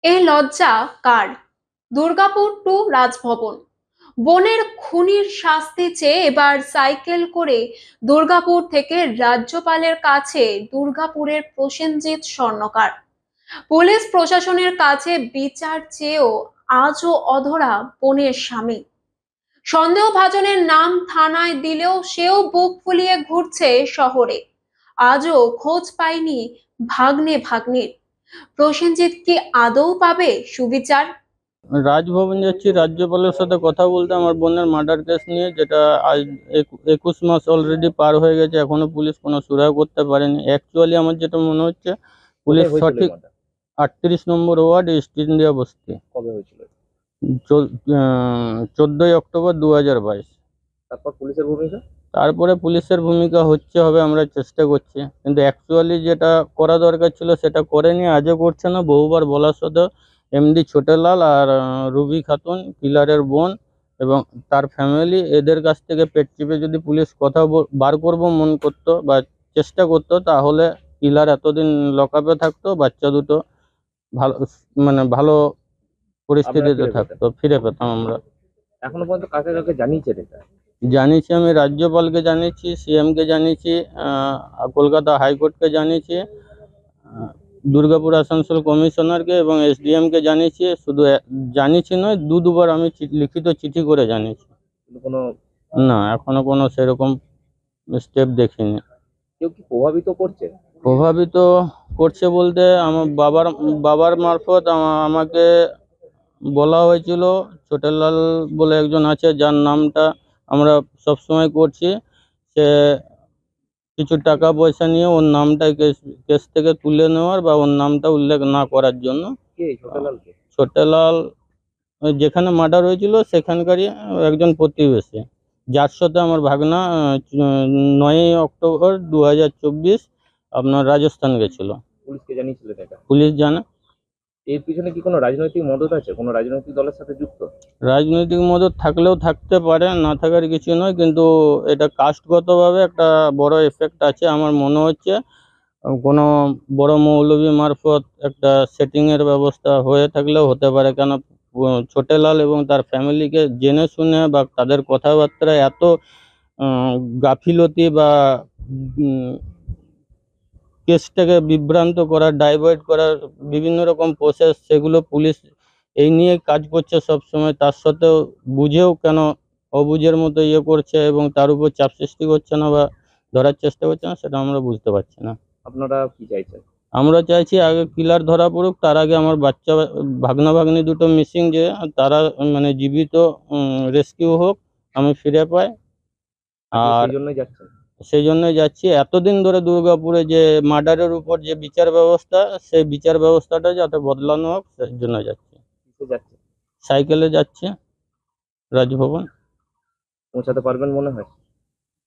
এ লজ্জা কার? দুর্গাপুর টু রাজভবন। বোনের খুনির শাস্তি চেয়ে এবার সাইকেল করে দুর্গাপুর থেকে রাজ্যপালের কাছে দুর্গাপুরের প্রসেনজিৎ স্বর্ণকার। পুলিশ প্রশাসনের কাছে বিচার চেয়েও আজও অধরা বোনের স্বামী। সন্দেহভাজনের নাম থানায় দিলেও সেও বুক ফুলিয়ে ঘুরছে শহরে। আজও খোঁজ পায়নি ভাগ্নে ভাগ্নির। প্রসেনজিৎ কি আদৌ পাবে সুবিচার? রাজভবন যাচ্ছি রাজ্যপালের সাথে কথা বলতে আমার বোনের মার্ডার কেস নিয়ে, যেটা আজ 21 মাস অলরেডি পার হয়ে গেছে, এখনো পুলিশ কোনো সুরাহা করতে পারেনি। অ্যাকচুয়ালি আমার যেটা মনে হচ্ছে পুলিশ কোথায় হয়েছিল এই সঠিক মার্ডার? 38 নম্বর ওয়ার্ড ইস্ট ইন্ডিয়া বস্তি। কবে হয়েছিল? 14ই অক্টোবর 2022। তারপর পুলিশের ভূমিকা? তারপরে পুলিশের ভূমিকা হবে, আমরা চেষ্টা করছি, কিন্তু অ্যাকচুয়ালি যেটা করা দরকার ছিল সেটা করেনি, আজও করছে না। বহুবার বলার সত্ত্বেও এমডি ছোটেলাল আর রুবি খাতুন কিলারের বোন এবং তার ফ্যামিলি, এদের কাছ থেকে পেট চিপে যদি পুলিশ কথা বার করবো মন করতো বা চেষ্টা করতো, তাহলে কিলার এতদিন লকআপে থাকতো, বাচ্চা দুটো ভালো ভালো পরিস্থিতিতে থাকতো, ফিরে পেতাম আমরা। এখনো পর্যন্ত কাকে কাকে জানিয়েছেন এটা? জানিয়েছি, আমি রাজ্যপালকে জানিয়েছি, সিএমকে জানিয়েছি, কলকাতা হাইকোর্টকে জানিয়েছি, দুর্গাপুর আসানসোল কমিশনারকে এবং এসডিএমকে জানিয়েছি। শুধু জানিয়েছি নয়, দুবার আমি লিখিত চিঠি করে জানিয়েছি। কোনো না, এখনো কোনো সেরকম স্টেপ দেখিনি। কেউ কি প্রভাবিত করছে? প্রভাবিত করছে বলতে আমার বাবার মারফত আমাকে বলা হয়েছিল, ছোটেলাল বলে একজন আছে যার নামটা আমরা সবসময় করছি, সে কিছু টাকা পয়সা নিয়ে ওর নামটা কেস থেকে তুলে নেওয়ার বা ওর নামটা উল্লেখ না করার জন্য। কে ছোটলাল? কে ছোটেলাল ওই যেখানে মার্ডার হয়েছিল সেখানকারই একজন প্রতিবেশী, যার সাথে আমার ভাগনা 9ই অক্টোবর 2024 আপনার রাজস্থান গেছিল। পুলিশকে জানিয়েছিলেন এটা? পুলিশ জানে। এর পিছনে কি কোনো রাজনৈতিক মদত আছে? কোনো রাজনৈতিক দলের সাথে যুক্ত? রাজনৈতিক মদত থাকলেও থাকতে পারে, না থাকার কিছু নয়, কিন্তু এটা কাস্টগতভাবে একটা বড় এফেক্ট আছে। আমার মনে হচ্ছে কোনো বড় মৌলবি মারফত একটা সেটিংয়ের ব্যবস্থা হয়ে থাকলেও হতে পারে, কেন ছোটেলাল এবং তার ফ্যামিলিকে জেনে শুনে বা তাদের কথাবার্তায় এত গাফিলতি বা কেসটাকে বিভ্রান্ত করার, ডাইভার্ট করার বিভিন্ন রকম প্রসেস, সেগুলো পুলিশ এই নিয়ে কাজ করছে সব সময়। তার সত্ত্বেও বুঝেও কেন অবুঝের মতো করছে এবং তার উপর চাপ সৃষ্টি করছে না বা ধরার চেষ্টা করছে না, সেটা আমরা বুঝতে পারছি না। আপনারা কি চাইছেন? আমরা চাইছি আগে কিলার ধরা পড়ুক, তার আগে আমার বাচ্চা ভাগনা ভাগ্নি দুটো মিসিং, যে তারা জীবিত রেস্কিউ হোক, আমি ফিরে পাই। আর সেই জন্যই যাচ্ছেন? সেই জন্যই যাচ্ছি। এতদিন ধরে দুর্গাপুরে যে মার্ডারের উপর যে বিচার ব্যবস্থা, সেই বিচার ব্যবস্থাটা যাতে বদলানো হোক, সেই জন্য যাচ্ছি। কিসে যাচ্ছেন? সাইকেলে যাচ্ছি রাজভবন। পৌঁছাতে পারবেন মনে হয়?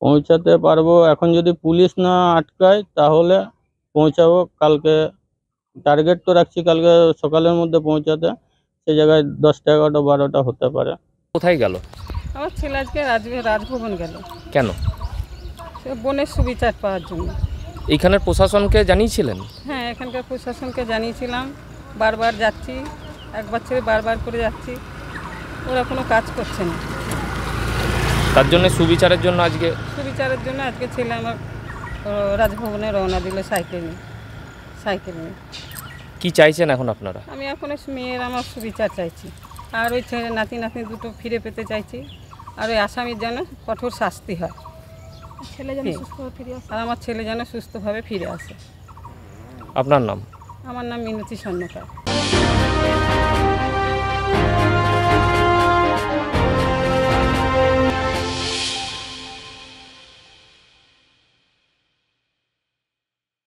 পৌঁছাতে পারবো, এখন যদি পুলিশ না আটকায় তাহলে পৌঁছাবো। কালকে টার্গেট তো রাখছি কালকে সকালের মধ্যে পৌঁছাতে, সেই জায়গায় 10টা 11টা 12টা হতে পারে। কোথায় গেল? আমার ছেলে আজকে রাজভবন গেল। কেন? সে বোনের সুবিচার পাওয়ার জন্য। এইখানের প্রশাসনকে জানিয়েছিলেন? হ্যাঁ, এখানকার প্রশাসনকে জানিয়েছিলাম, বারবার যাচ্ছি, একবার ছেড়ে বারবার করে যাচ্ছি, ওরা কোনো কাজ করছে না। তার জন্য সুবিচারের জন্য আজকে সুবিচারের জন্য আজকে ছেলে আমার রাজভবনে রওনা দিল সাইকেল নিয়ে। কি চাইছেন এখন আপনারা? আমি এখন মেয়ের আমার সুবিচার চাইছি, আর ওই ছেলে নাতি দুটো ফিরে পেতে চাইছি, আর ওই আসামির যেন কঠোর শাস্তি হয়, ছেলে যেন সুস্থভাবে ফিরে আসে, আর আমার ছেলে যেন সুস্থভাবে ফিরে আসে। আপনার নাম? আমার নাম মিনতি স্বর্ণকার।